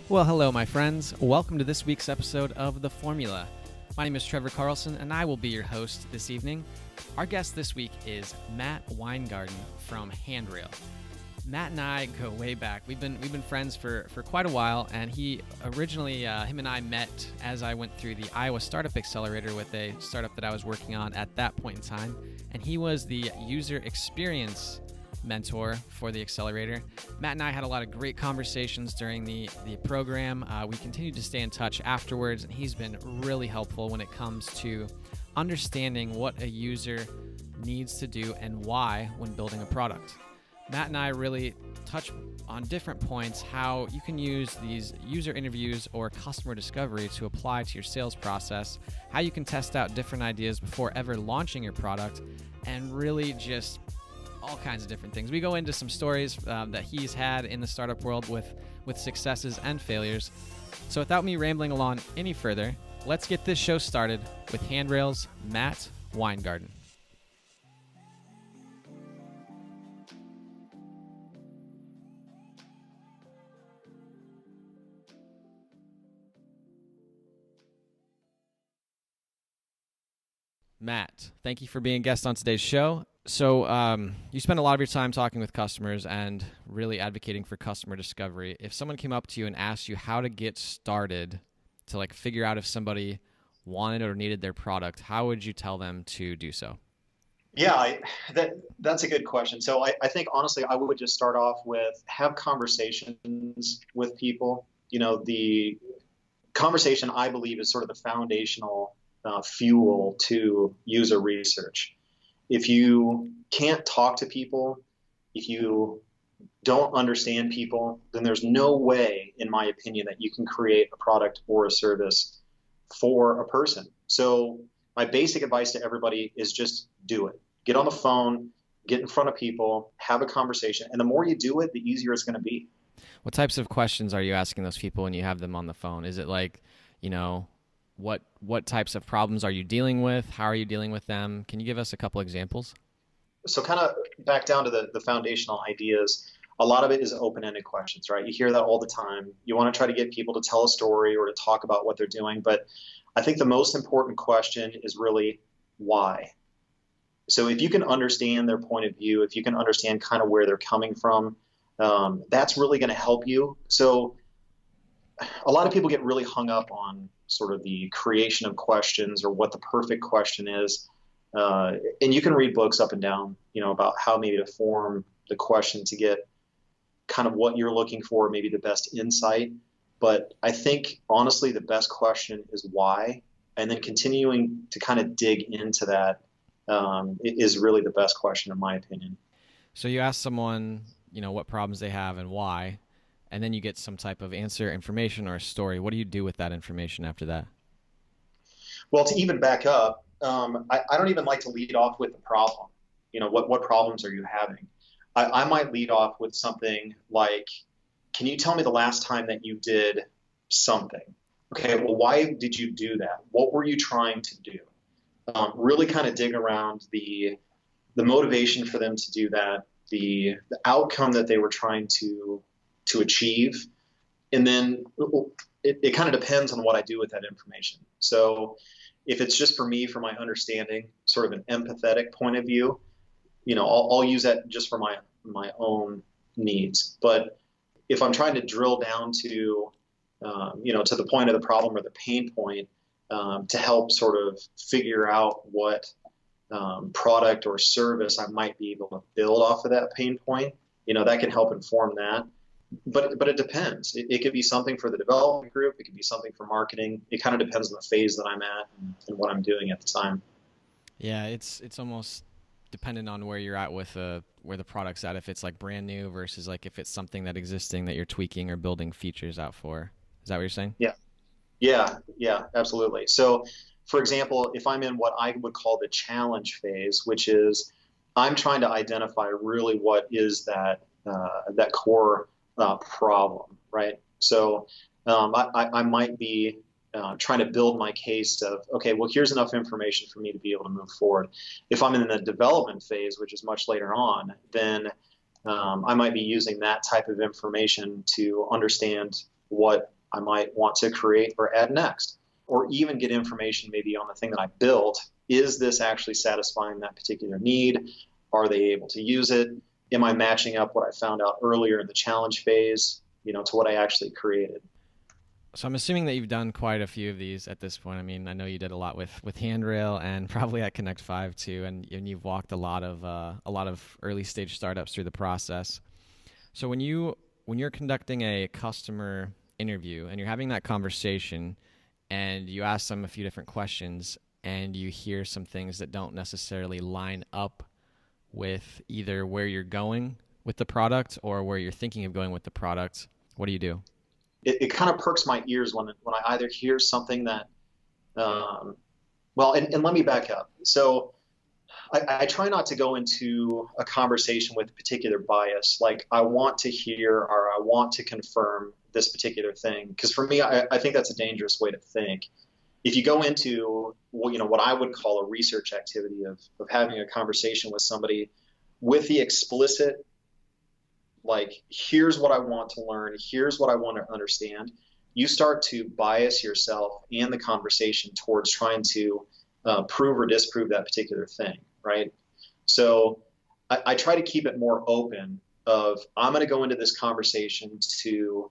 Well, hello, my friends. Welcome to this week's episode of The Formula. My name is Trevor Carlson, and I will be your host this evening. Our guest this week is Matt Winegarden from Handrail. Matt and I go way back. We've been friends for quite a while, and he originally, him and I met as I went through the Iowa Startup Accelerator with a startup that I was working on at that point in time, and he was the user experience mentor for the accelerator. Matt and I had a lot of great conversations during the program. We continued to stay in touch afterwards, and he's been really helpful when it comes to understanding what a user needs to do and why when building a product. Matt and I really touch on different points, how you can use these user interviews or customer discovery to apply to your sales process, how you can test out different ideas before ever launching your product, and really just all kinds of different things. We go into some stories that he's had in the startup world with successes and failures. So without me rambling along any further, let's get this show started with Handrail's Matt Winegarden. Matt, thank you for being a guest on today's show. So you spend a lot of your time talking with customers and really advocating for customer discovery. If someone came up to you and asked you how to get started to figure out if somebody wanted or needed their product, how would you tell them to do so? Yeah, that's a good question. So I think, honestly, I would just start off with have conversations with people. You know, the conversation, I believe, is sort of the foundational fuel to user research. If you can't talk to people, if you don't understand people, then there's no way, in my opinion, that you can create a product or a service for a person. So my basic advice to everybody is just do it. Get on the phone, get in front of people, have a conversation. And the more you do it, the easier it's going to be. What types of questions are you asking those people when you have them on the phone? Is it what types of problems are you dealing with? How are you dealing with them? Can you give us a couple examples? So kind of back down to the foundational ideas, a lot of it is open-ended questions, right? You hear that all the time. You want to try to get people to tell a story or to talk about what they're doing. But I think the most important question is really why. So if you can understand their point of view, if you can understand kind of where they're coming from, that's really going to help you. So a lot of people get really hung up on sort of the creation of questions or what the perfect question is. And you can read books up and down, about how maybe to form the question to get kind of what you're looking for, maybe the best insight. But I think, honestly, the best question is why, and then continuing to kind of dig into that is really the best question, in my opinion. So you ask someone, what problems they have and why, and then you get some type of answer, information, or a story. What do you do with that information after that? Well, to even back up, I don't even like to lead off with the problem. What problems are you having? I might lead off with something like, can you tell me the last time that you did something? Okay, well, why did you do that? What were you trying to do? Really kind of dig around the motivation for them to do that, the outcome that they were trying to achieve. And then it kind of depends on what I do with that information. So if it's just for me, for my understanding, sort of an empathetic point of view, I'll use that just for my own needs. But if I'm trying to drill down to, to the point of the problem or the pain point, to help sort of figure out what product or service I might be able to build off of that pain point, that can help inform that. But it depends. It could be something for the development group. It could be something for marketing. It kind of depends on the phase that I'm at and what I'm doing at the time. Yeah, it's almost dependent on where you're at with where the product's at. If it's brand new versus if it's something that existing that you're tweaking or building features out for. Is that what you're saying? Yeah, absolutely. So, for example, if I'm in what I would call the challenge phase, which is I'm trying to identify really what is that core problem, right? So I might be trying to build my case of, okay, well, here's enough information for me to be able to move forward. If I'm in the development phase, which is much later on, then I might be using that type of information to understand what I might want to create or add next, or even get information maybe on the thing that I built. Is this actually satisfying that particular need? Are they able to use it? Am I matching up what I found out earlier in the challenge phase, to what I actually created? So I'm assuming that you've done quite a few of these at this point. I mean, I know you did a lot with Handrail and probably at Connect 5 too, and you've walked a lot of early stage startups through the process. So when you're conducting a customer interview and you're having that conversation and you ask them a few different questions and you hear some things that don't necessarily line up with either where you're going with the product or where you're thinking of going with the product, what do you do? It kind of perks my ears when I either hear something that, and let me back up. So I try not to go into a conversation with a particular bias. Like I want to hear or I want to confirm this particular thing. Because for me, I think that's a dangerous way to think. If you go into what I would call a research activity of having a conversation with somebody with the explicit, like, here's what I want to learn, here's what I want to understand, you start to bias yourself and the conversation towards trying to prove or disprove that particular thing, right? So I try to keep it more open of I'm going to go into this conversation to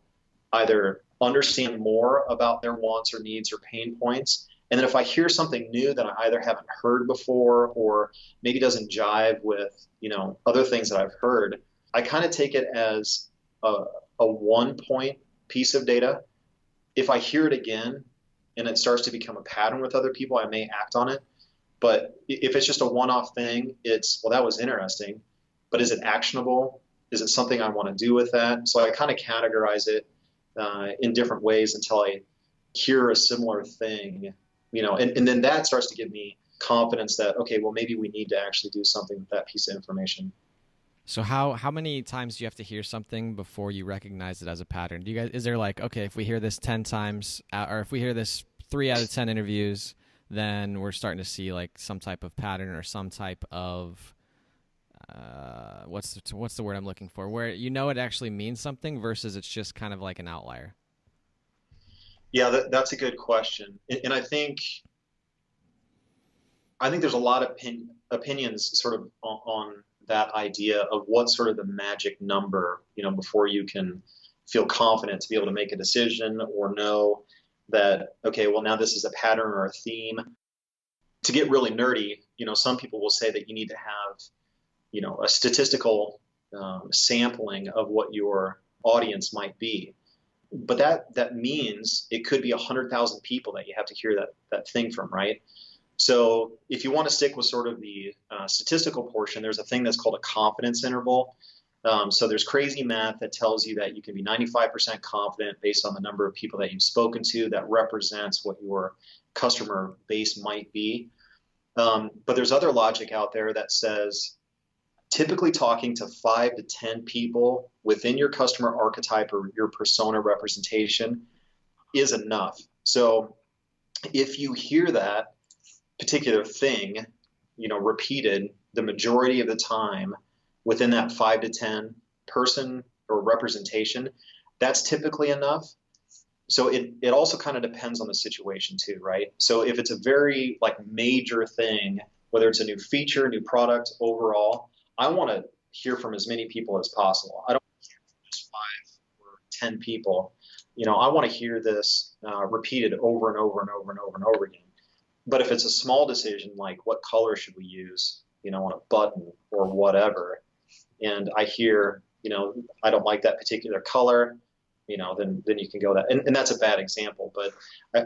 either understand more about their wants or needs or pain points. And then if I hear something new that I either haven't heard before or maybe doesn't jive with, other things that I've heard, I kind of take it as a 1-point piece of data. If I hear it again and it starts to become a pattern with other people, I may act on it. But if it's just a one-off thing, that was interesting, but is it actionable? Is it something I want to do with that? So I kind of categorize it in different ways until I hear a similar thing, and then that starts to give me confidence that, okay, well, maybe we need to actually do something with that piece of information. So how many times do you have to hear something before you recognize it as a pattern? Is there like, okay, if we hear this 10 times or if we hear this 3 out of 10 interviews, then we're starting to see like some type of pattern or some type of what's the word I'm looking for, where it actually means something versus it's just kind of like an outlier? Yeah, that's a good question. And I think there's a lot of opinions sort of on that idea of what's sort of the magic number, before you can feel confident to be able to make a decision or know that, okay, well, now this is a pattern or a theme. To get really nerdy, some people will say that you need to have, a statistical sampling of what your audience might be. But that means it could be 100,000 people that you have to hear that thing from, right? So if you want to stick with sort of the statistical portion, there's a thing that's called a confidence interval. So there's crazy math that tells you that you can be 95% confident based on the number of people that you've spoken to that represents what your customer base might be. But there's other logic out there that says typically talking to 5 to 10 people within your customer archetype or your persona representation is enough. So if you hear that particular thing, repeated the majority of the time within that 5 to 10 person or representation, that's typically enough. So it also kind of depends on the situation too, right? So if it's a very like major thing, whether it's a new feature, new product overall, I want to hear from as many people as possible. I don't want to hear from just 5 or 10 people. I want to hear this repeated over and over and over and over and over again. But if it's a small decision, like what color should we use, on a button or whatever, and I hear, I don't like that particular color, then you can go that. And that's a bad example, but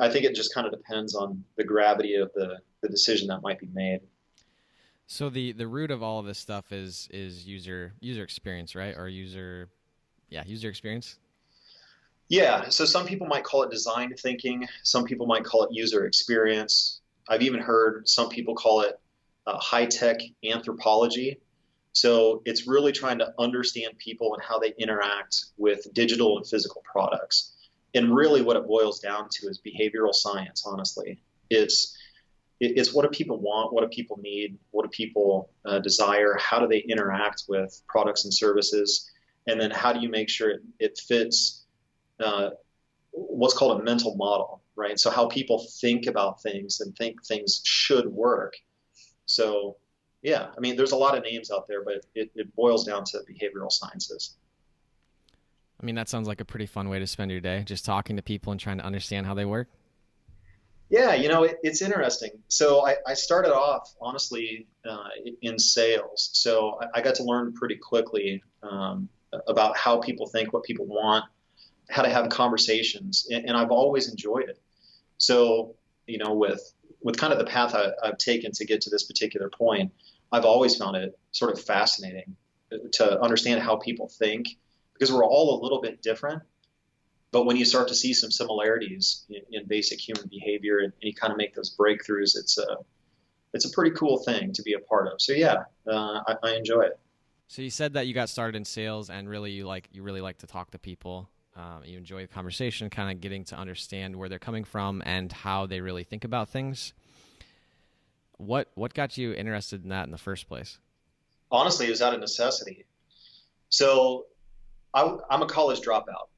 I think it just kind of depends on the gravity of the decision that might be made. So the root of all of this stuff is user experience, right? Or user experience. Yeah. So some people might call it design thinking. Some people might call it user experience. I've even heard some people call it high-tech anthropology. So it's really trying to understand people and how they interact with digital and physical products. And really what it boils down to is behavioral science, honestly. It's what do people want? What do people need? What do people desire? How do they interact with products and services? And then how do you make sure it fits what's called a mental model, right? So how people think about things and think things should work. So yeah, I mean, there's a lot of names out there, but it boils down to behavioral sciences. I mean, that sounds like a pretty fun way to spend your day, just talking to people and trying to understand how they work. Yeah, it's interesting. So I started off honestly in sales. So I got to learn pretty quickly about how people think, what people want, how to have conversations, and I've always enjoyed it. So, with kind of the path I've taken to get to this particular point, I've always found it sort of fascinating to understand how people think because we're all a little bit different. But when you start to see some similarities in basic human behavior and you kind of make those breakthroughs, it's a pretty cool thing to be a part of. So yeah, I enjoy it. So you said that you got started in sales, and really you really like to talk to people. You enjoy the conversation, kind of getting to understand where they're coming from and how they really think about things. What got you interested in that in the first place? Honestly, it was out of necessity. So I'm a college dropout.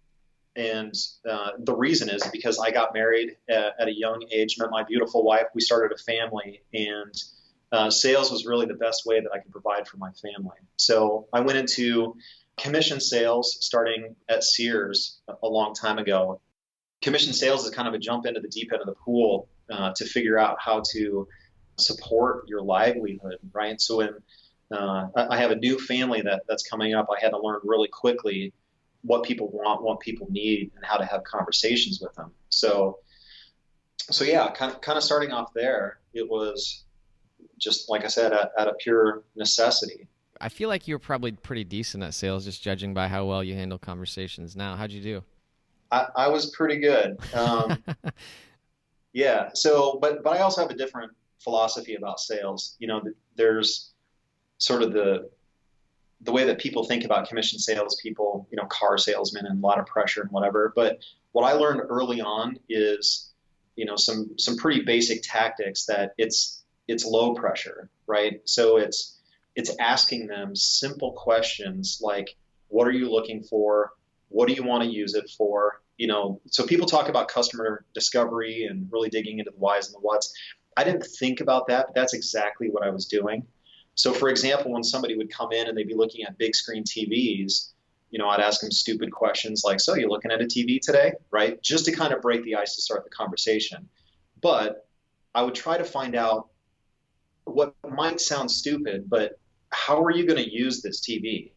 And the reason is because I got married at a young age, met my beautiful wife. We started a family, and sales was really the best way that I could provide for my family. So I went into commission sales starting at Sears a long time ago. Commission sales is kind of a jump into the deep end of the pool to figure out how to support your livelihood, right? So when I have a new family that's coming up, I had to learn really quickly what people want, what people need, and how to have conversations with them. So yeah, kind of starting off there, it was just like I said, out of pure necessity. I feel like you're probably pretty decent at sales, just judging by how well you handle conversations now. How'd you do? I was pretty good. Yeah. So, but I also have a different philosophy about sales. There's sort of the way that people think about commission sales people, car salesmen and a lot of pressure and whatever. But what I learned early on is, some pretty basic tactics that it's low pressure, right? So it's asking them simple questions like, what are you looking for? What do you want to use it for? So people talk about customer discovery and really digging into the whys and the whats. I didn't think about that, but that's exactly what I was doing. So for example, when somebody would come in and they'd be looking at big screen TVs, I'd ask them stupid questions like, so you're looking at a TV today, right? Just to kind of break the ice to start the conversation. But I would try to find out what might sound stupid, but how are you going to use this TV?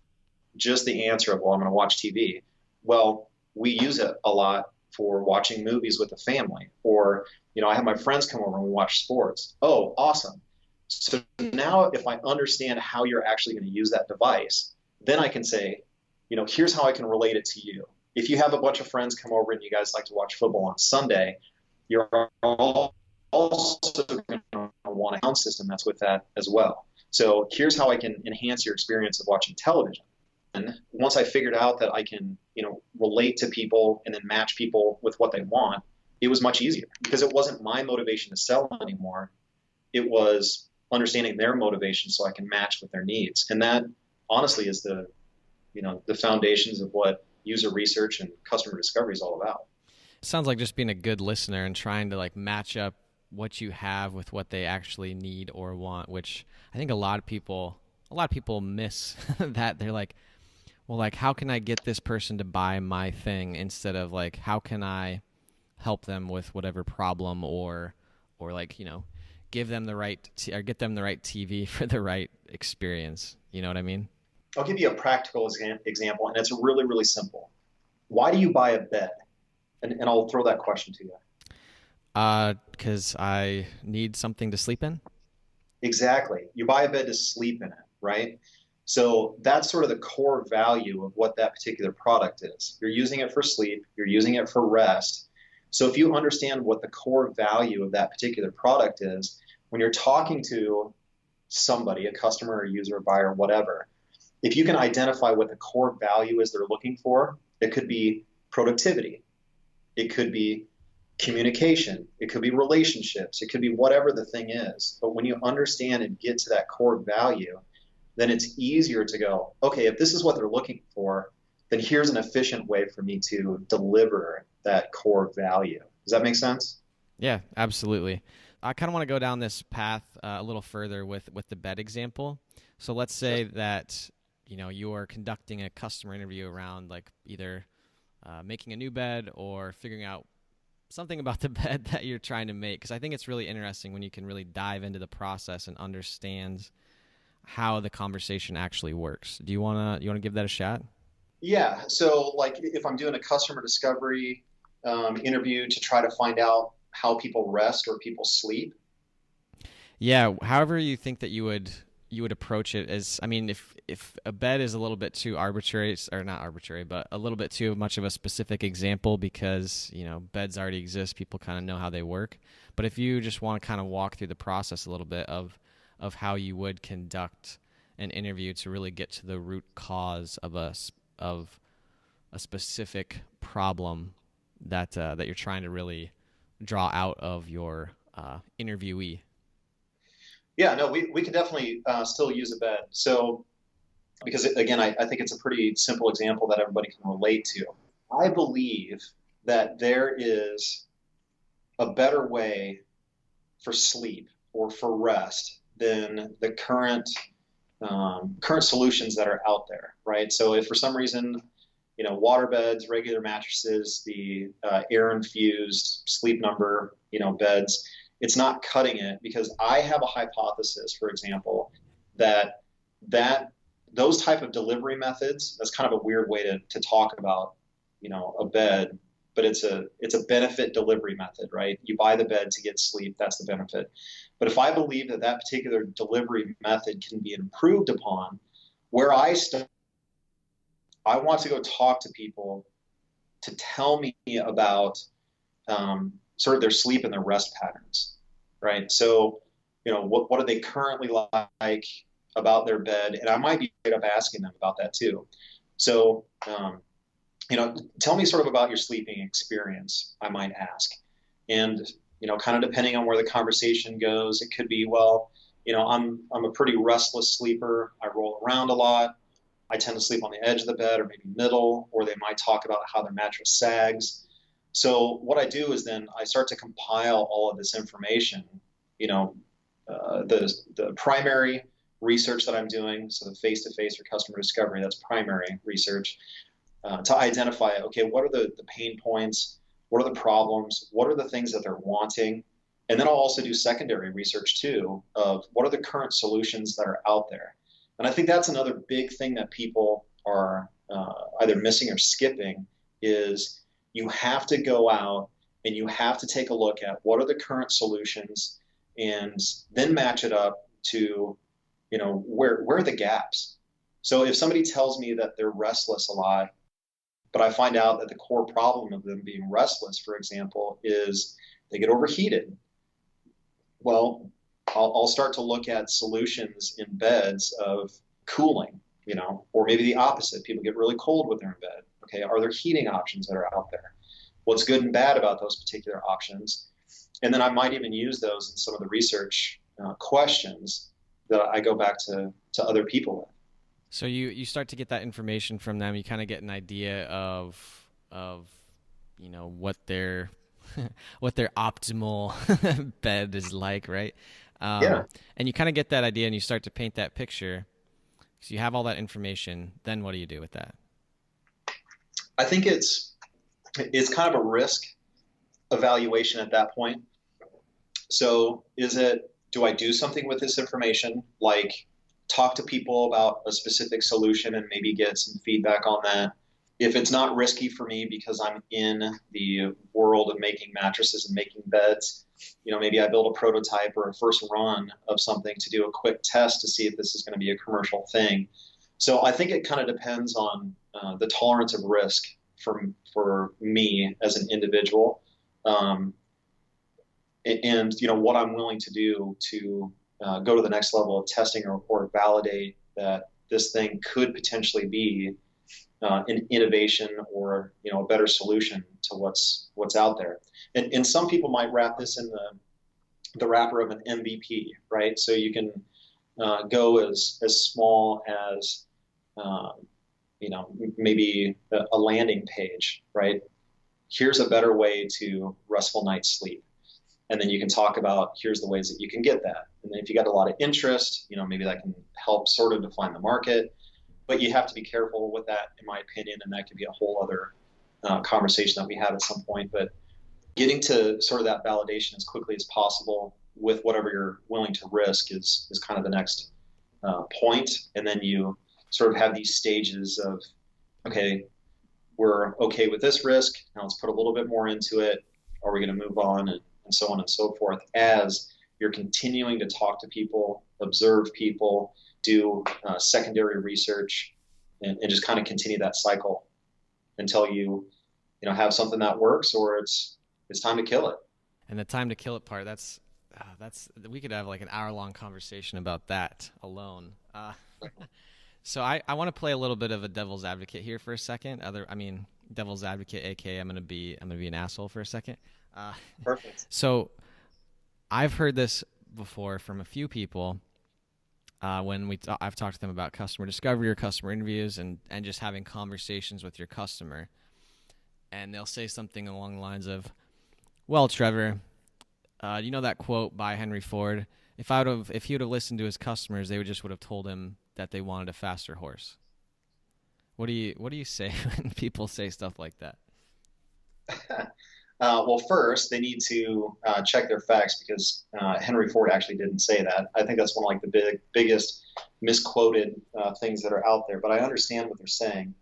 Just the answer of, well, I'm going to watch TV. Well, we use it a lot for watching movies with the family, or, I have my friends come over and we watch sports. Oh, awesome. So now if I understand how you're actually going to use that device, then I can say, here's how I can relate it to you. If you have a bunch of friends come over and you guys like to watch football on Sunday, you're also going to want a sound system that's with that as well. So here's how I can enhance your experience of watching television. And once I figured out that I can, relate to people and then match people with what they want, it was much easier because it wasn't my motivation to sell anymore. It was understanding their motivation so I can match with their needs. And that honestly is the foundations of what user research and customer discovery is all about. It sounds like just being a good listener and trying to match up what you have with what they actually need or want, which I think a lot of people miss that. They're like, well, how can I get this person to buy my thing instead of how can I help them with whatever problem or give them the right or get them the right TV for the right experience. You know what I mean? I'll give you a practical example, and it's really, really simple. Why do you buy a bed? And I'll throw that question to you. Because I need something to sleep in. Exactly. You buy a bed to sleep in it, right? So that's sort of the core value of what that particular product is. You're using it for sleep. You're using it for rest. So if you understand what the core value of that particular product is, when you're talking to somebody, a customer, a user, a buyer, whatever, if you can identify what the core value is they're looking for, it could be productivity. It could be communication. It could be relationships. It could be whatever the thing is. But when you understand and get to that core value, then it's easier to go, okay, if this is what they're looking for, then here's an efficient way for me to deliver that core value. Does that make sense? Yeah, absolutely. I kind of want to go down this path a little further with the bed example. So let's Sure. say that you are conducting a customer interview around like either making a new bed or figuring out something about the bed that you're trying to make. Because I think it's really interesting when you can really dive into the process and understand how the conversation actually works. Do you wanna give that a shot? Yeah. So, like, if I'm doing a customer discovery interview to try to find out how people rest or people sleep. Yeah, however you think that you would approach it is, I mean, if a bed is a little bit too arbitrary, or not arbitrary, but a little bit too much of a specific example because, beds already exist, people kind of know how they work. But if you just want to kind of walk through the process a little bit of how you would conduct an interview to really get to the root cause of a specific problem that you're trying to really draw out of your interviewee. Yeah, no, we could definitely still use a bed. So, because again, I think it's a pretty simple example that everybody can relate to. I believe that there is a better way for sleep or for rest than the current solutions that are out there, right? So if for some reason, water beds, regular mattresses, the air infused sleep number, beds, it's not cutting it because I have a hypothesis, for example, that that those type of delivery methods, that's kind of a weird way to talk about, a bed, but it's a benefit delivery method, right? You buy the bed to get sleep, that's the benefit. But if I believe that that particular delivery method can be improved upon, where I want to go talk to people to tell me about sort of their sleep and their rest patterns, right? So, what are they currently like about their bed? And I might be straight up asking them about that too. So, tell me sort of about your sleeping experience, I might ask. And, kind of depending on where the conversation goes, it could be, well, I'm a pretty restless sleeper. I roll around a lot. I tend to sleep on the edge of the bed or maybe middle, or they might talk about how their mattress sags. So what I do is then I start to compile all of this information, you know, the primary research that I'm doing, so the face-to-face or customer discovery, that's primary research, to identify, okay, what are the pain points? What are the problems? What are the things that they're wanting? And then I'll also do secondary research too of what are the current solutions that are out there. And I think that's another big thing that people are either missing or skipping is you have to go out and you have to take a look at what are the current solutions and then match it up to, where are the gaps? So if somebody tells me that they're restless a lot, but I find out that the core problem of them being restless, for example, is they get overheated. Well, I'll start to look at solutions in beds of cooling, or maybe the opposite. People get really cold when they're in bed. Okay, are there heating options that are out there? What's good and bad about those particular options? And then I might even use those in some of the research questions that I go back to other people with. So you start to get that information from them. You kind of get an idea of what their what their optimal bed is like, right? Yeah, And you kind of get that idea, and you start to paint that picture. So you have all that information. Then what do you do with that? I think it's kind of a risk evaluation at that point. So do I do something with this information, like talk to people about a specific solution and maybe get some feedback on that? If it's not risky for me because I'm in the world of making mattresses and making beds, maybe I build a prototype or a first run of something to do a quick test to see if this is going to be a commercial thing. So I think it kind of depends on the tolerance of risk for me as an individual, and what I'm willing to do to go to the next level of testing or validate that this thing could potentially be an innovation or a better solution to what's out there. And some people might wrap this in the wrapper of an MVP, right? So you can go as small as maybe a landing page, right? here's a better way to restful night's sleep. And then you can talk about, here's the ways that you can get that. And then if you got a lot of interest, maybe that can help sort of define the market. But you have to be careful with that, in my opinion, and that could be a whole other conversation that we have at some point. But getting to sort of that validation as quickly as possible with whatever you're willing to risk is kind of the next point. And then you sort of have these stages of, okay, we're okay with this risk. Now let's put a little bit more into it. Are we going to move on? And so on and so forth, as you're continuing to talk to people, observe people, do secondary research, and just kind of continue that cycle until you have something that works, or it's time to kill it. And the time to kill it part, that's we could have like an hour-long conversation about that alone. So I want to play a little bit of a devil's advocate here for a second. Devil's advocate, aka I'm gonna be an asshole for a second. Perfect. So I've heard this before from a few people when I've talked to them about customer discovery or customer interviews and just having conversations with your customer. And they'll say something along the lines of, well, Trevor, you know that quote by Henry Ford? If he would have listened to his customers, they would have told him that they wanted a faster horse. What do you say when people say stuff like that? Well, first they need to check their facts, because Henry Ford actually didn't say that. I think that's one of like the biggest misquoted things that are out there. But I understand what they're saying.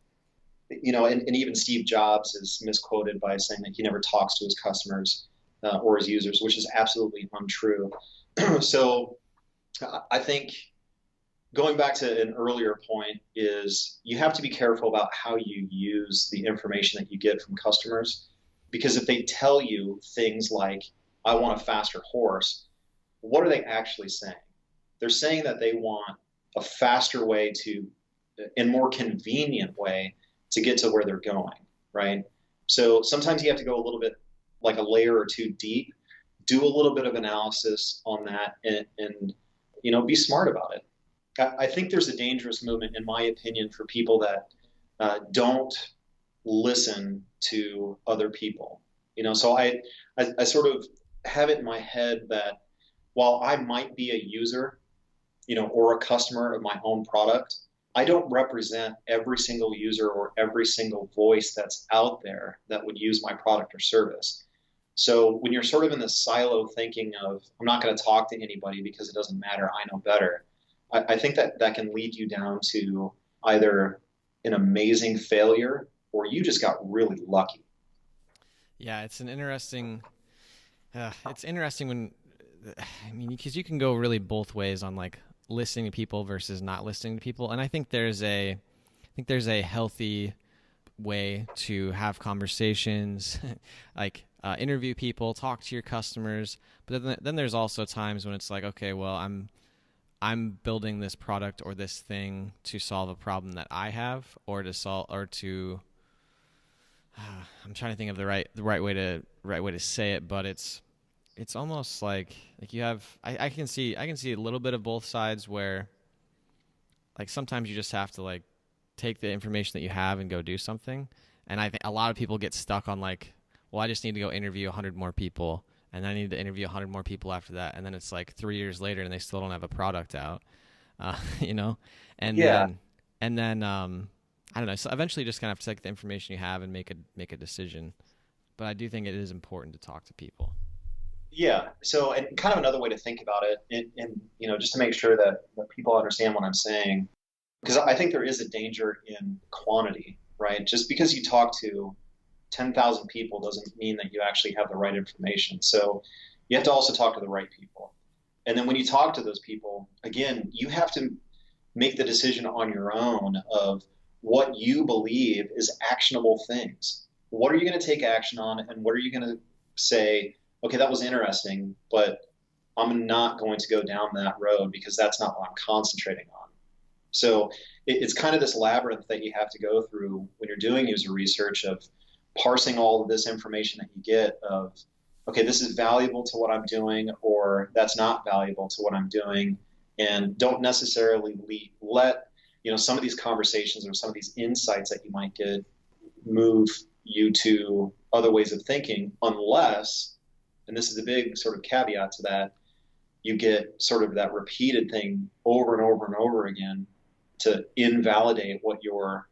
And even Steve Jobs is misquoted by saying that he never talks to his customers or his users, which is absolutely untrue. So I think going back to an earlier point is you have to be careful about how you use the information that you get from customers. Because if they tell you things like, I want a faster horse, what are they actually saying? They're saying that they want a faster way and more convenient way to get to where they're going, right? So sometimes you have to go a little bit like a layer or two deep, do a little bit of analysis on that, and be smart about it. I think there's a dangerous movement, in my opinion, for people that don't listen to other people. So I sort of have it in my head that while I might be a user, or a customer of my own product, I don't represent every single user or every single voice that's out there that would use my product or service. So when you're sort of in this silo thinking of, I'm not going to talk to anybody because it doesn't matter, I know better, I think that can lead you down to either an amazing failure or you just got really lucky. Yeah, it's interesting when, because you can go really both ways on like listening to people versus not listening to people. And I think there's a healthy way to have conversations, like interview people, talk to your customers. But then there's also times when it's like, okay, well, I'm building this product or this thing to solve a problem that I have, or to I'm trying to think of the right way to say it, but it's almost like you have I can see a little bit of both sides, where like sometimes you just have to like take the information that you have and go do something. And I think a lot of people get stuck on like, well, I just need to go interview 100 more people, and I need to interview 100 more people after that, and then it's like 3 years later and they still don't have a product out, and yeah. then I don't know. So eventually, you just kind of have to take the information you have and make a decision. But I do think it is important to talk to people. Yeah. So, and kind of another way to think about it, and just to make sure that people understand what I'm saying, because I think there is a danger in quantity, right? Just because you talk to 10,000 people doesn't mean that you actually have the right information. So you have to also talk to the right people. And then when you talk to those people, again, you have to make the decision on your own of what you believe is actionable things. What are you going to take action on, and what are you going to say, okay, that was interesting, but I'm not going to go down that road because that's not what I'm concentrating on. So it's kind of this labyrinth that you have to go through when you're doing user research, of parsing all of this information that you get of, okay, this is valuable to what I'm doing, or that's not valuable to what I'm doing, and don't necessarily let some of these conversations or some of these insights that you might get move you to other ways of thinking, unless, and this is a big sort of caveat to that, you get sort of that repeated thing over and over and over again to invalidate what your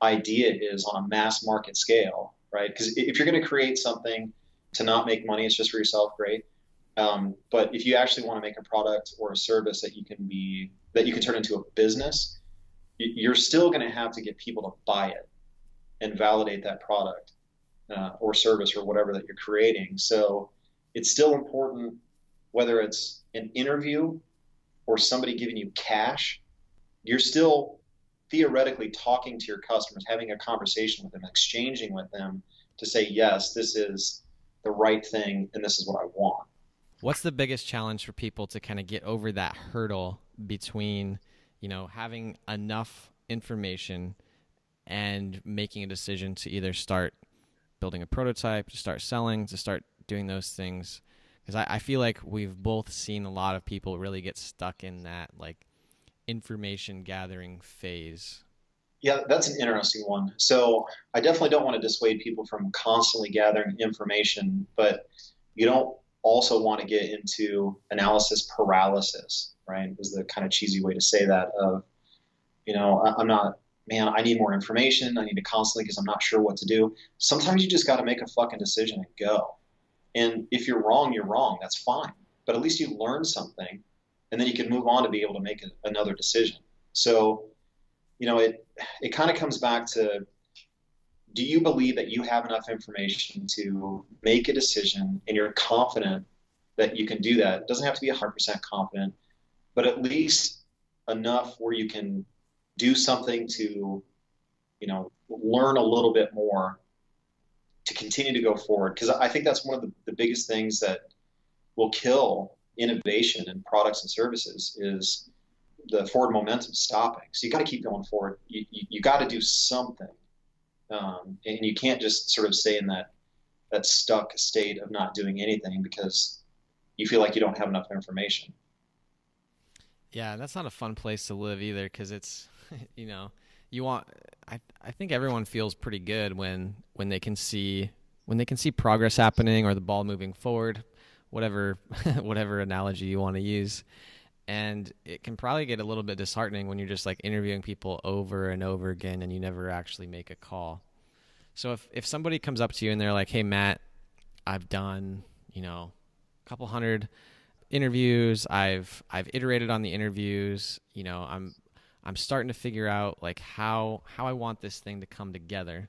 idea is on a mass market scale, right? Because if you're going to create something to not make money, it's just for yourself, great. But if you actually want to make a product or a service that you can turn into a business, you're still going to have to get people to buy it and validate that product or service or whatever that you're creating. So it's still important, whether it's an interview or somebody giving you cash, you're still theoretically talking to your customers, having a conversation with them, exchanging with them to say, yes, this is the right thing and this is what I want. What's the biggest challenge for people to kind of get over that hurdle between, having enough information and making a decision to either start building a prototype, to start selling, to start doing those things? Because I feel like we've both seen a lot of people really get stuck in that information gathering phase. Yeah, that's an interesting one. So I definitely don't want to dissuade people from constantly gathering information, but you don't also want to get into analysis paralysis, right? Is the kind of cheesy way to say that of, I'm not, man, I need more information. I need to constantly, because I'm not sure what to do. Sometimes you just got to make a fucking decision and go. And if you're wrong, you're wrong. That's fine. But at least you learned something, and then you can move on to be able to make another decision. So, it kind of comes back to, do you believe that you have enough information to make a decision and you're confident that you can do that? It doesn't have to be 100% confident, but at least enough where you can do something to, learn a little bit more to continue to go forward. Because I think that's one of the biggest things that will kill innovation in products and services is the forward momentum stopping. So you got to keep going forward. You got to do something. And you can't just sort of stay in that stuck state of not doing anything because you feel like you don't have enough information. Yeah, that's not a fun place to live either, because it's, I think everyone feels pretty good when they can see progress happening or the ball moving forward, whatever analogy you want to use. And it can probably get a little bit disheartening when you're just interviewing people over and over again and you never actually make a call. So if somebody comes up to you and they're like, hey, Matt, I've done, a couple hundred interviews. I've iterated on the interviews. I'm starting to figure out how I want this thing to come together,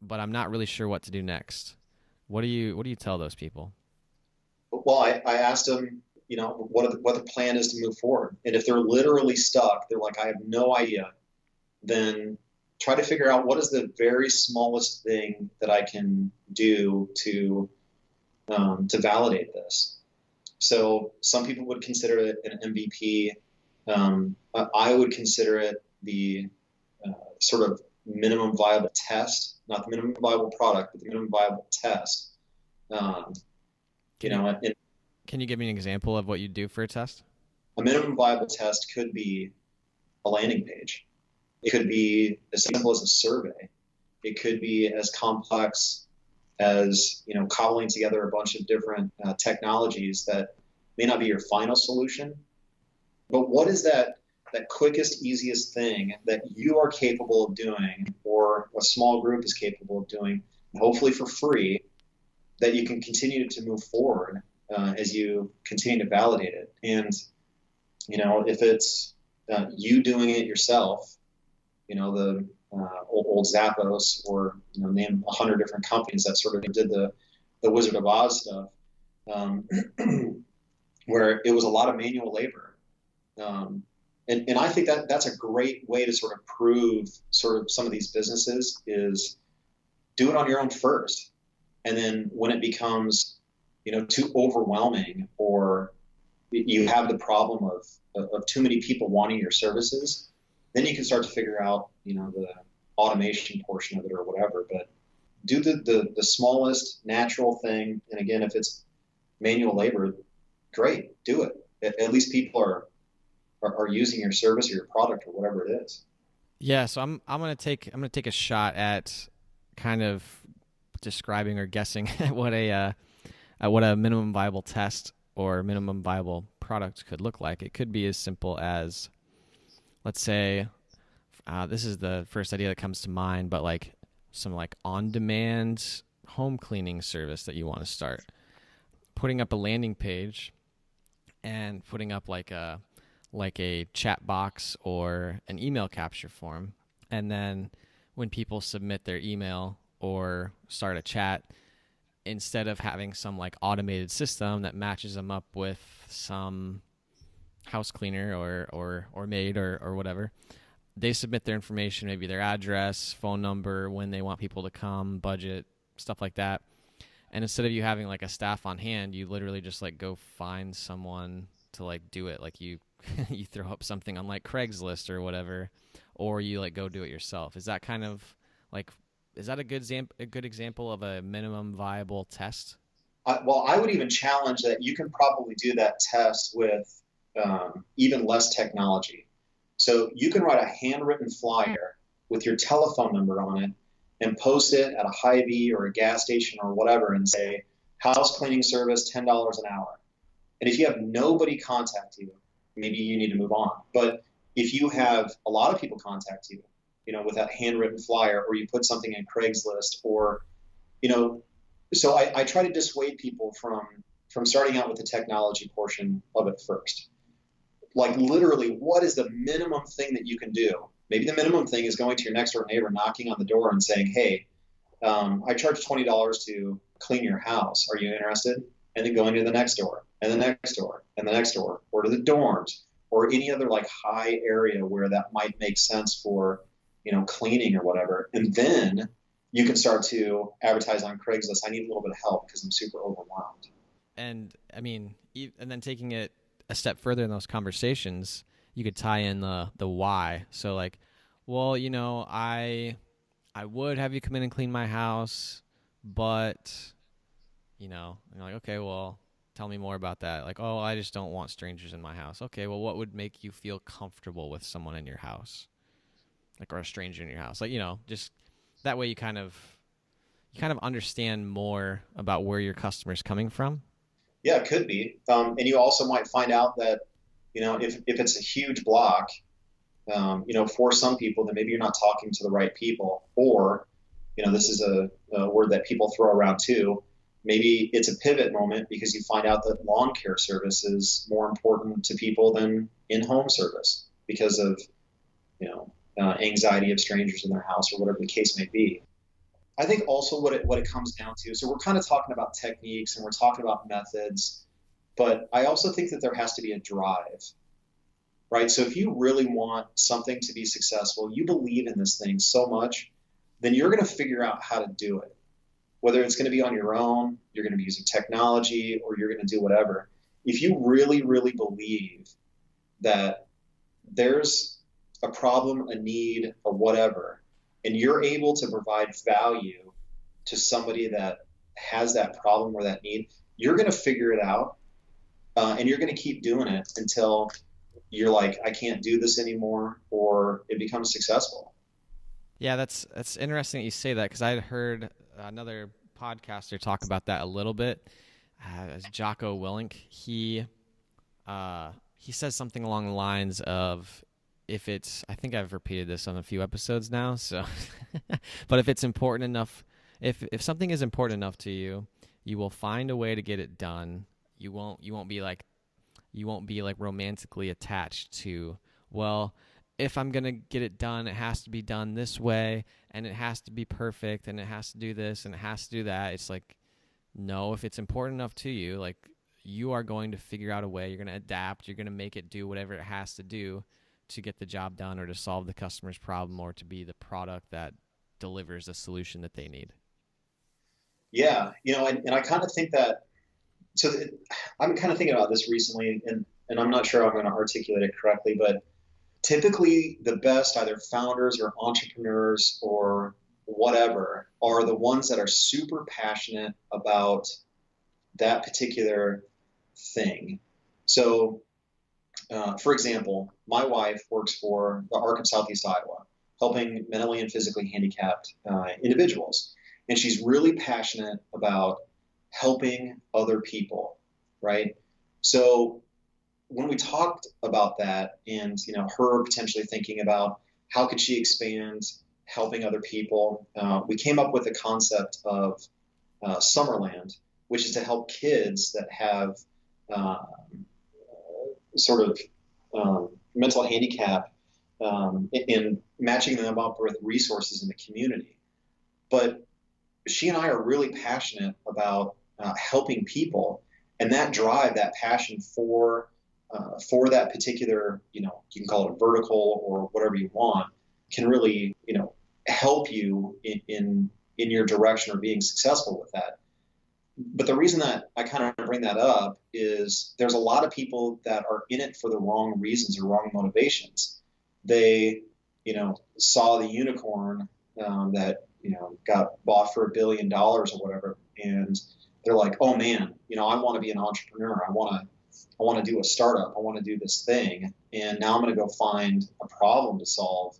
but I'm not really sure what to do next. What do you tell those people? Well, I asked them, what the plan is to move forward. And if they're literally stuck, they're like, I have no idea, then try to figure out what is the very smallest thing that I can do to validate this. So some people would consider it an MVP. I would consider it the sort of minimum viable test, not the minimum viable product, but the minimum viable test. Can you give me an example of what you do for a test? A minimum viable test could be a landing page. It could be as simple as a survey. It could be as complex as, cobbling together a bunch of different technologies that may not be your final solution. But what is that quickest, easiest thing that you are capable of doing, or a small group is capable of doing, hopefully for free, that you can continue to move forward as you continue to validate it? And, if it's you doing it yourself, the old Zappos, or, name 100 different companies that sort of did the Wizard of Oz stuff, where it was a lot of manual labor. And I think that's a great way to sort of prove sort of some of these businesses is do it on your own first. And then when it becomes, too overwhelming, or you have the problem of too many people wanting your services, then you can start to figure out, the automation portion of it or whatever. But do the smallest natural thing. And again, if it's manual labor, great, do it. At least people are using your service or your product or whatever it is. Yeah, so I'm gonna take a shot at kind of describing or guessing at what a minimum viable test or minimum viable product could look like, it could be as simple as, let's say, this is the first idea that comes to mind, but like some like on-demand home cleaning service that you want to start. Putting up a landing page and putting up like a chat box or an email capture form, and then when people submit their email or start a chat, instead of having some like automated system that matches them up with some house cleaner or maid or whatever, they submit their information, maybe their address, phone number, when they want people to come, budget, stuff like that. And instead of you having like a staff on hand, you literally just like go find someone to like do it. Like you you throw up something on like Craigslist or whatever, or you like go do it yourself. Is that kind of like, is that a good example of a minimum viable test? Well, I would even challenge that you can probably do that test with even less technology. So you can write a handwritten flyer with your telephone number on it and post it at a Hy-Vee or a gas station or whatever and say, house cleaning service, $10 an hour. And if you have nobody contact you, maybe you need to move on. But if you have a lot of people contact you, with that handwritten flyer, or you put something in Craigslist, or, so I try to dissuade people from starting out with the technology portion of it first. Like literally, what is the minimum thing that you can do? Maybe the minimum thing is going to your next door neighbor, knocking on the door and saying, hey, I charge $20 to clean your house. Are you interested? And then going to the next door and the next door and the next door, or to the dorms, or any other like high area where that might make sense for, cleaning or whatever. And then you can start to advertise on Craigslist. I need a little bit of help because I'm super overwhelmed. And I mean, and then taking it a step further in those conversations, you could tie in the why. So like, well, I would have you come in and clean my house, but, and you're like, okay, well, tell me more about that. Like, oh, I just don't want strangers in my house. Okay, well, what would make you feel comfortable with someone in your house? Like, or a stranger in your house? Like, just that way you kind of understand more about where your customer's coming from. Yeah, it could be. And you also might find out that, if it's a huge block, for some people, then maybe you're not talking to the right people. Or, this is a word that people throw around too. Maybe it's a pivot moment because you find out that lawn care service is more important to people than in-home service because of, anxiety of strangers in their house or whatever the case may be. I think also what it comes down to, so we're kind of talking about techniques and we're talking about methods, but I also think that there has to be a drive, right? So if you really want something to be successful, you believe in this thing so much, then you're going to figure out how to do it. Whether it's going to be on your own, you're going to be using technology, or you're going to do whatever. If you really, really believe that there's a problem, a need, a whatever, and you're able to provide value to somebody that has that problem or that need, you're going to figure it out, and you're going to keep doing it until you're like, I can't do this anymore, or it becomes successful. Yeah, that's interesting that you say that, because I had heard another podcaster talk about that a little bit. Jocko Willink, he says something along the lines of, I think I've repeated this on a few episodes now, so but if it's important enough, if something is important enough to you, you will find a way to get it done. You won't be like romantically attached to, well, if I'm going to get it done, it has to be done this way, and it has to be perfect, and it has to do this, and it has to do that. It's like, no, if it's important enough to you, like, you are going to figure out a way. You're going to adapt. You're going to make it do whatever it has to do to get the job done, or to solve the customer's problem, or to be the product that delivers the solution that they need. Yeah, and I kind of think that, I'm kind of thinking about this recently, and I'm not sure I'm going to articulate it correctly, but typically the best either founders or entrepreneurs or whatever are the ones that are super passionate about that particular thing. So, for example, my wife works for the Arc of Southeast Iowa, helping mentally and physically handicapped individuals. and she's really passionate about helping other people, right? So when we talked about that and, her potentially thinking about how could she expand helping other people, we came up with the concept of Summerland, which is to help kids that have uh, sort of mental handicap, in matching them up with resources in the community. But she and I are really passionate about helping people, and that drive, that passion for that particular, you can call it a vertical or whatever you want, can really, help you in your direction or being successful with that. But the reason that I kind of bring that up is there's a lot of people that are in it for the wrong reasons or wrong motivations. They, saw the unicorn that, got bought for $1 billion or whatever, and they're like, oh man, I want to be an entrepreneur. I want to do a startup. I want to do this thing, and now I'm going to go find a problem to solve.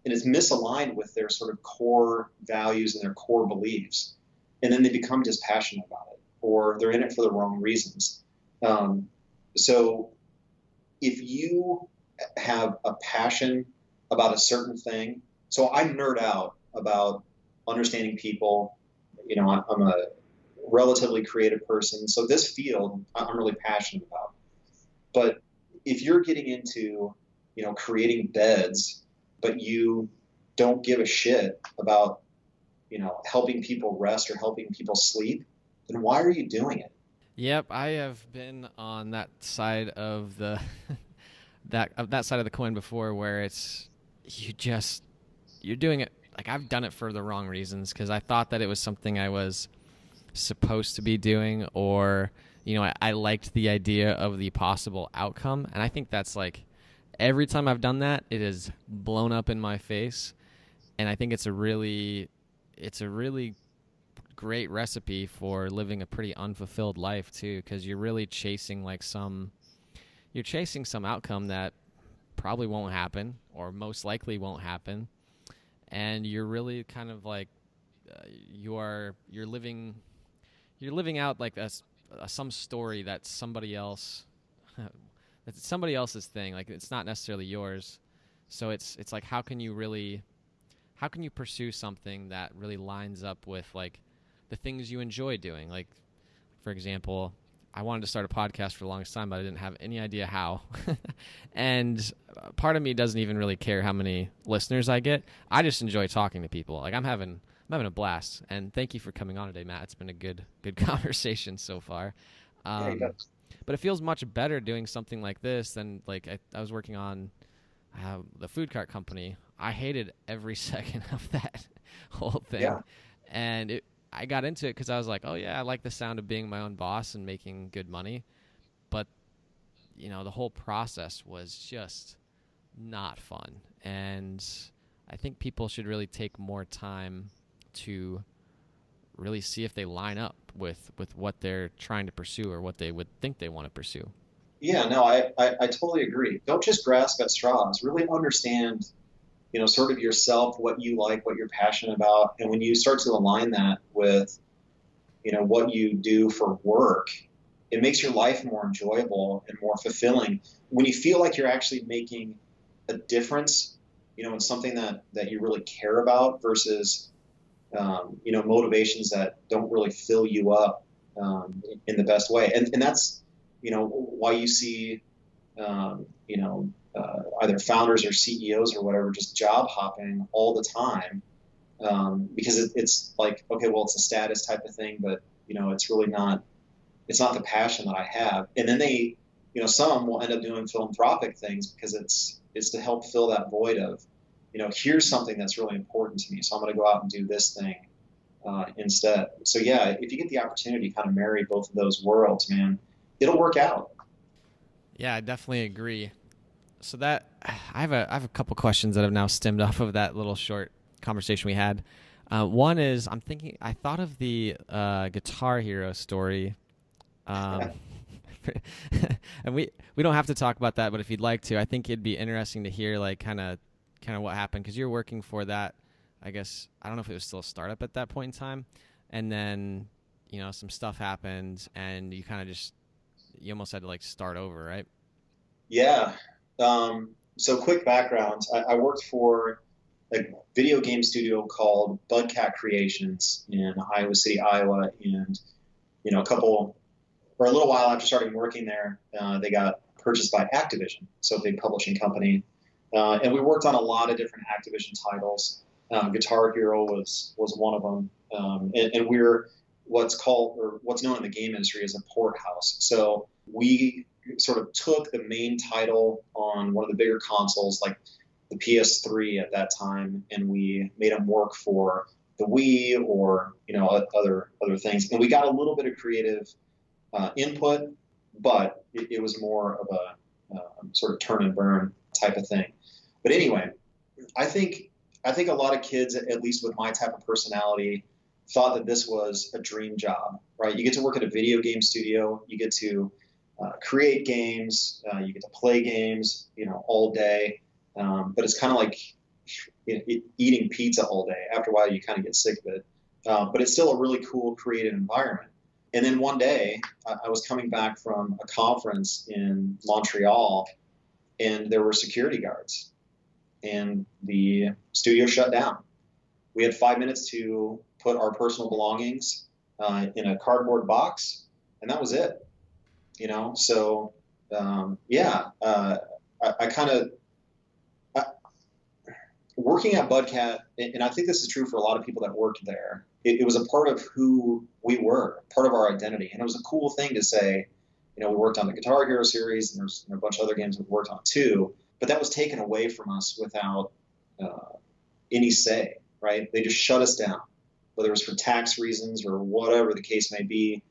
And it's misaligned with their sort of core values and their core beliefs. And then they become dispassionate about it, or they're in it for the wrong reasons. So if you have a passion about a certain thing, so I nerd out about understanding people. I'm a relatively creative person, so this field I'm really passionate about. But if you're getting into, creating beds, but you don't give a shit about, helping people rest or helping people sleep, then why are you doing it? Yep, I have been on that side of the that side of the coin before, where it's you're doing it, like I've done it for the wrong reasons, because I thought that it was something I was supposed to be doing, or I liked the idea of the possible outcome. And I think that's like every time I've done that, it has blown up in my face. And I think it's a really great recipe for living a pretty unfulfilled life too, because you're really chasing some outcome that probably won't happen, or most likely won't happen. And you're really kind of like you're living out like some story that's somebody else that's somebody else's thing. Like, it's not necessarily yours. So it's like, how can you pursue something that really lines up with like the things you enjoy doing? Like, for example, I wanted to start a podcast for the longest time, but I didn't have any idea how. And part of me doesn't even really care how many listeners I get. I just enjoy talking to people. Like, I'm having a blast. And thank you for coming on today, Matt. It's been a good conversation so far. But it feels much better doing something like this than like I was working on the food cart company. I hated every second of that whole thing. Yeah. And I got into it because I was like, oh yeah, I like the sound of being my own boss and making good money. But, the whole process was just not fun. And I think people should really take more time to really see if they line up with what they're trying to pursue, or what they would think they want to pursue. Yeah, no, I totally agree. Don't just grasp at straws. Really understand, sort of yourself, what you like, what you're passionate about. And when you start to align that with, what you do for work, it makes your life more enjoyable and more fulfilling. When you feel like you're actually making a difference, in something that you really care about versus, motivations that don't really fill you up in the best way. And that's, why you see, either founders or CEOs or whatever just job hopping all the time, because it's like, okay, well, it's a status type of thing, but it's really not. It's not the passion that I have. And then they, some will end up doing philanthropic things because it's to help fill that void of, here's something that's really important to me, so I'm going to go out and do this thing instead. So yeah, if you get the opportunity to kind of marry both of those worlds, man, it'll work out. Yeah, I definitely agree. So that I have a couple questions that have now stemmed off of that little short conversation we had. One is, I thought of the Guitar Hero story. And we don't have to talk about that, but if you'd like to, I think it'd be interesting to hear like kind of what happened, because you're working for that I guess, I don't know if it was still a startup at that point in time. And then, some stuff happened and you kind of just, you almost had to like start over, right? Yeah. So quick background. I worked for a video game studio called Budcat Creations in Iowa City, Iowa, and a couple or a little while after starting working there, they got purchased by Activision, so a big publishing company, and we worked on a lot of different Activision titles. Guitar Hero was one of them, and we're what's known in the game industry as a port house. So we sort of took the main title on one of the bigger consoles, like the PS3 at that time, and we made them work for the Wii or other things. And we got a little bit of creative input, but it was more of a sort of turn and burn type of thing. But anyway, I think a lot of kids, at least with my type of personality, thought that this was a dream job, right? You get to work at a video game studio, you get to create games, you get to play games, all day. But it's kind of like eating pizza all day. After a while, you kind of get sick of it. But it's still a really cool, creative environment. And then one day, I was coming back from a conference in Montreal, and there were security guards, and the studio shut down. We had 5 minutes to put our personal belongings in a cardboard box, and that was it. So I kind of working at Budcat, and I think this is true for a lot of people that worked there. It was a part of who we were, part of our identity, and it was a cool thing to say. We worked on the Guitar Hero series, and there's a bunch of other games we worked on too. But that was taken away from us without any say, right? They just shut us down, whether it was for tax reasons or whatever the case may be.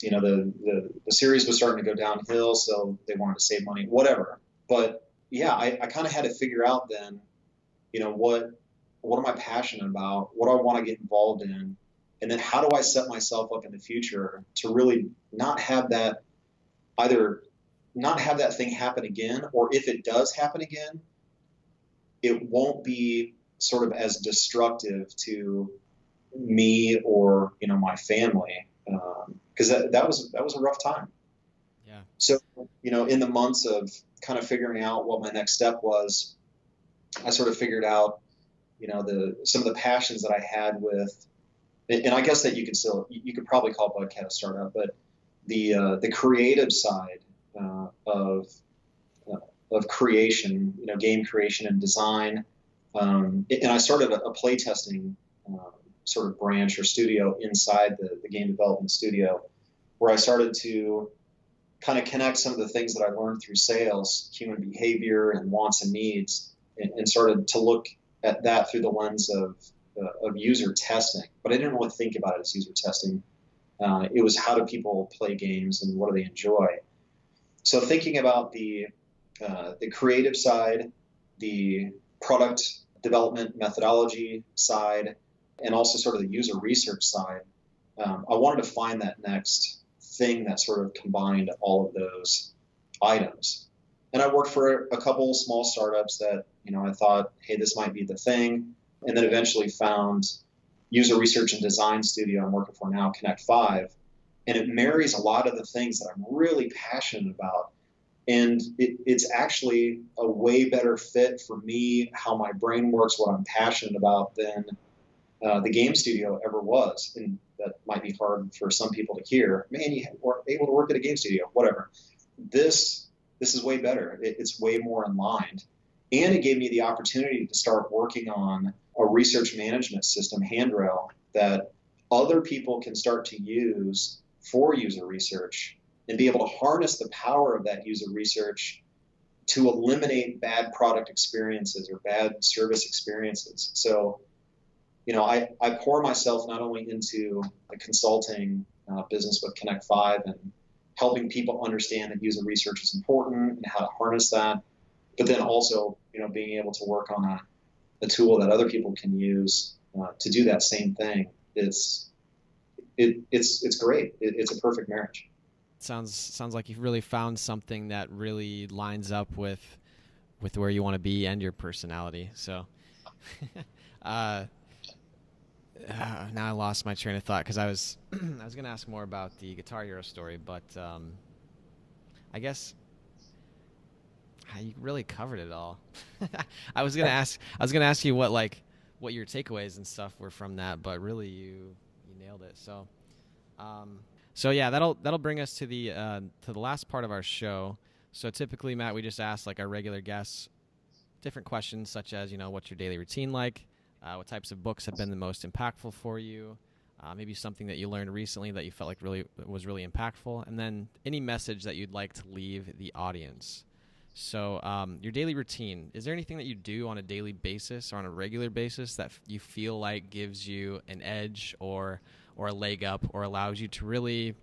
The series was starting to go downhill, so they wanted to save money, whatever. But yeah, I kind of had to figure out then, what am I passionate about? What do I want to get involved in? And then how do I set myself up in the future to really not have that thing happen again, or if it does happen again, it won't be sort of as destructive to me or, my family. Because that was a rough time. Yeah. So, in the months of kind of figuring out what my next step was, I sort of figured out, some of the passions that I had with, and I guess that you could probably call Budcat a startup, but the creative side of creation, game creation and design, and I started a playtesting sort of branch or studio inside the game development studio, where I started to kind of connect some of the things that I learned through sales, human behavior and wants and needs, and started to look at that through the lens of user testing. But I didn't really think about it as user testing. It was how do people play games and what do they enjoy? So thinking about the creative side, the product development methodology side, and also sort of the user research side, I wanted to find that next thing that sort of combined all of those items. And I worked for a couple of small startups that, I thought, hey, this might be the thing. And then eventually found user research and design studio I'm working for now, Connect 5. And it marries a lot of the things that I'm really passionate about. And it's actually a way better fit for me, how my brain works, what I'm passionate about than the game studio ever was. And that might be hard for some people to hear. Man, you were able to work at a game studio, whatever. This is way better. It's way more aligned. And it gave me the opportunity to start working on a research management system, Handrail, that other people can start to use for user research and be able to harness the power of that user research to eliminate bad product experiences or bad service experiences. So, I pour myself not only into the consulting business with Connect 5 and helping people understand that user research is important and how to harness that, but then also, being able to work on a tool that other people can use to do that same thing. It's great. It's a perfect marriage. Sounds like you've really found something that really lines up with where you want to be and your personality. So, Now I lost my train of thought because I was I was gonna ask more about the Guitar Hero story, but I guess you really covered it all. I was gonna ask you what your takeaways and stuff were from that, but really you nailed it. Um, so yeah, that'll bring us to the last part of our show. So typically, Matt, we just ask like our regular guests different questions such as, what's your daily routine like? What types of books have been the most impactful for you? Maybe something that you learned recently that you felt like was really impactful, and then any message that you'd like to leave the audience. So, your daily routine, is there anything that you do on a daily basis or on a regular basis that you feel like gives you an edge or a leg up or allows you to really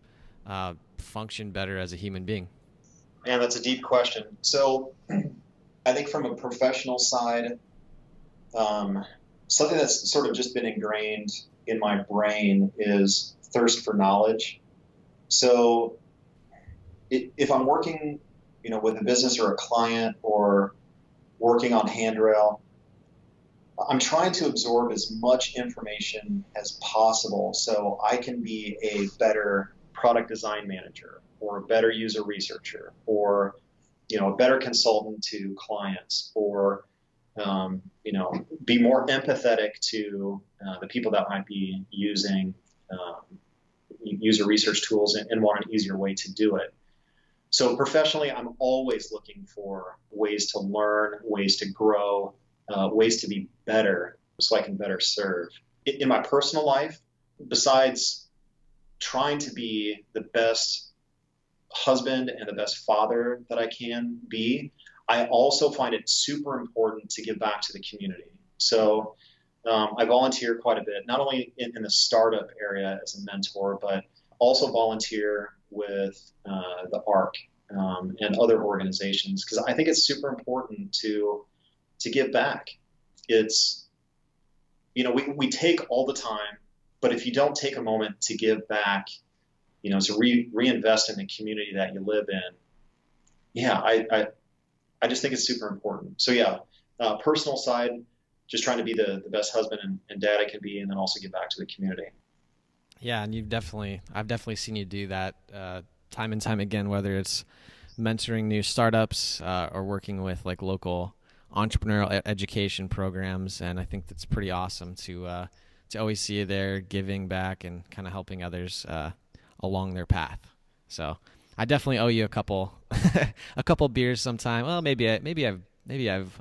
function better as a human being? Man, that's a deep question. So I think from a professional side, something that's sort of just been ingrained in my brain is thirst for knowledge. So if I'm working, with a business or a client or working on Handrail, I'm trying to absorb as much information as possible so I can be a better product design manager or a better user researcher or, a better consultant to clients or, be more empathetic to the people that might be using user research tools and want an easier way to do it. So professionally, I'm always looking for ways to learn, ways to grow, ways to be better so I can better serve. In my personal life, besides trying to be the best husband and the best father that I can be, I also find it super important to give back to the community. So I volunteer quite a bit, not only in the startup area as a mentor, but also volunteer with the ARC and other organizations because I think it's super important to give back. It's, we take all the time, but if you don't take a moment to give back, to reinvest in the community that you live in, yeah, I just think it's super important. So yeah, personal side, just trying to be the best husband and dad I can be, and then also give back to the community. Yeah, and I've definitely seen you do that time and time again, whether it's mentoring new startups or working with like local entrepreneurial education programs. And I think that's pretty awesome to always see you there giving back and kind of helping others along their path. So I definitely owe you a couple a couple beers sometime. Well, maybe I've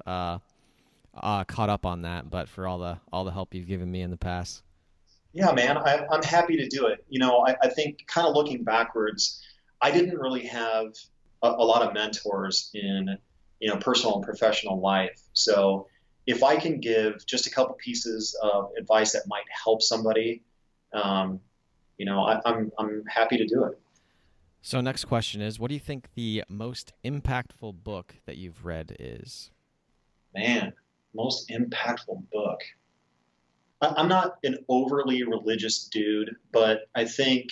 caught up on that, but for all the help you've given me in the past. Yeah, man, I'm happy to do it. I think kind of looking backwards, I didn't really have a lot of mentors in, personal and professional life. So if I can give just a couple pieces of advice that might help somebody, I'm happy to do it. So next question is, what do you think the most impactful book that you've read is? Man, most impactful book. I'm not an overly religious dude, but I think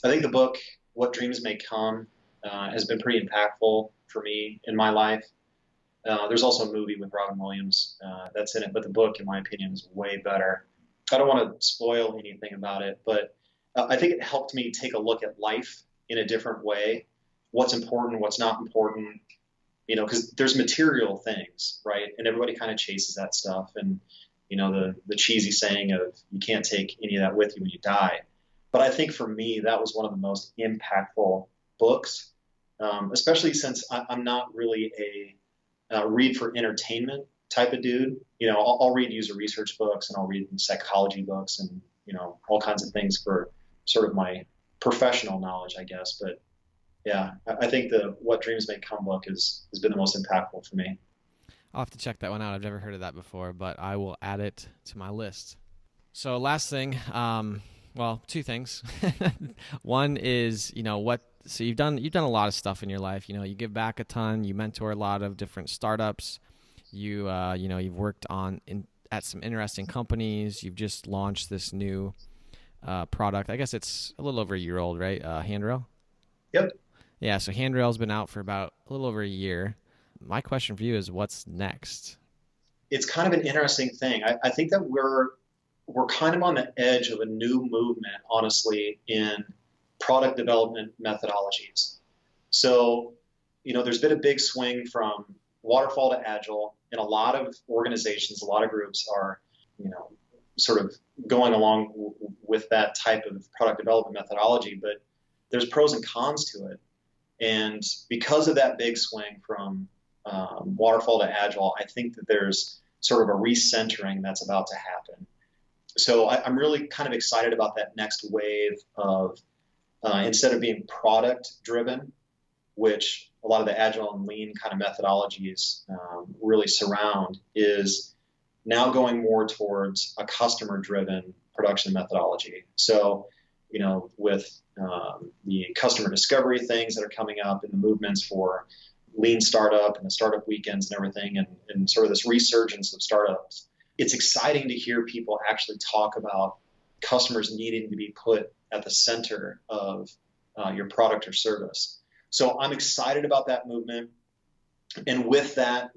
the book "What Dreams May Come" has been pretty impactful for me in my life. There's also a movie with Robin Williams that's in it, but the book, in my opinion, is way better. I don't want to spoil anything about it, but I think it helped me take a look at life in a different way. What's important, what's not important, because there's material things, right? And everybody kind of chases that stuff. And, the cheesy saying of you can't take any of that with you when you die. But I think for me, that was one of the most impactful books, especially since I'm not really a read for entertainment type of dude. I'll read user research books and I'll read psychology books and, all kinds of things for sort of my professional knowledge, I guess. But yeah, I think the What Dreams May Come book has been the most impactful for me. I'll have to check that one out. I've never heard of that before, but I will add it to my list. So last thing, well, two things. One is, so you've done a lot of stuff in your life. You give back a ton, you mentor a lot of different startups. You've worked at some interesting companies. You've just launched this new product. I guess it's a little over a year old, right? Handrail? Yep. Yeah, so Handrail's been out for about a little over a year. My question for you is, what's next? It's kind of an interesting thing. I think that we're we're kind of on the edge of a new movement, honestly, in product development methodologies. So, there's been a big swing from waterfall to agile, and a lot of organizations, a lot of groups are, sort of going along with that type of product development methodology, but there's pros and cons to it. And because of that big swing from waterfall to agile, I think that there's sort of a recentering that's about to happen. So I'm really kind of excited about that next wave of, instead of being product driven, which a lot of the agile and lean kind of methodologies really surround, is now going more towards a customer driven production methodology. So, with the customer discovery things that are coming up and the movements for lean startup and the startup weekends and everything, and sort of this resurgence of startups, it's exciting to hear people actually talk about customers needing to be put at the center of your product or service. So I'm excited about that movement. And with that,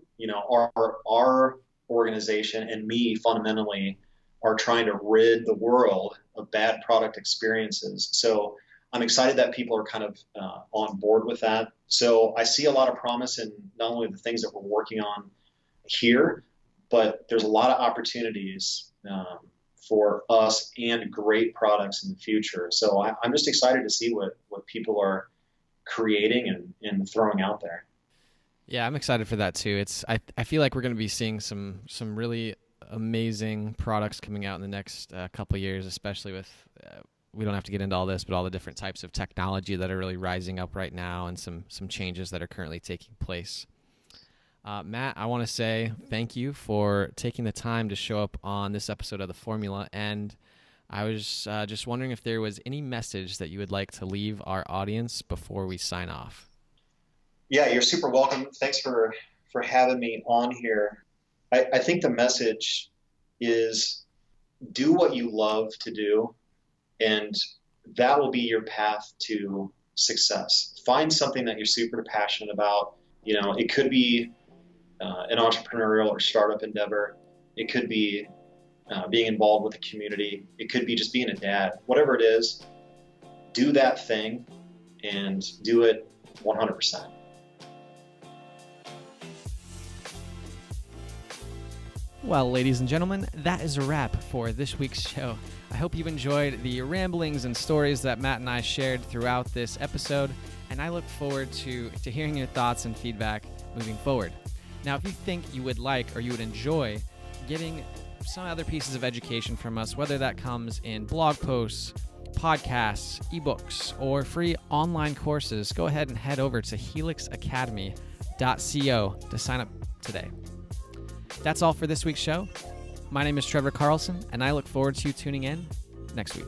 our organization and me fundamentally are trying to rid the world of bad product experiences. So I'm excited that people are kind of on board with that. So I see a lot of promise in not only the things that we're working on here, but there's a lot of opportunities for us and great products in the future. So I'm just excited to see what people are creating and throwing out there. Yeah, I'm excited for that too. I feel like we're going to be seeing some really amazing products coming out in the next couple of years, especially with we don't have to get into all this, but all the different types of technology that are really rising up right now, and some changes that are currently taking place. Matt, I want to say thank you for taking the time to show up on this episode of The Formula, and I was just wondering if there was any message that you would like to leave our audience before we sign off. Yeah, you're super welcome. Thanks for having me on here. I think the message is do what you love to do, and that will be your path to success. Find something that you're super passionate about. It could be an entrepreneurial or startup endeavor. It could be being involved with the community. It could be just being a dad. Whatever it is, do that thing and do it 100%. Well, ladies and gentlemen, that is a wrap for this week's show. I hope you enjoyed the ramblings and stories that Matt and I shared throughout this episode, and I look forward to hearing your thoughts and feedback moving forward. Now, if you think you would like or you would enjoy getting some other pieces of education from us, whether that comes in blog posts, podcasts, ebooks, or free online courses, go ahead and head over to helixacademy.co to sign up today. That's all for this week's show. My name is Trevor Carlson, and I look forward to you tuning in next week.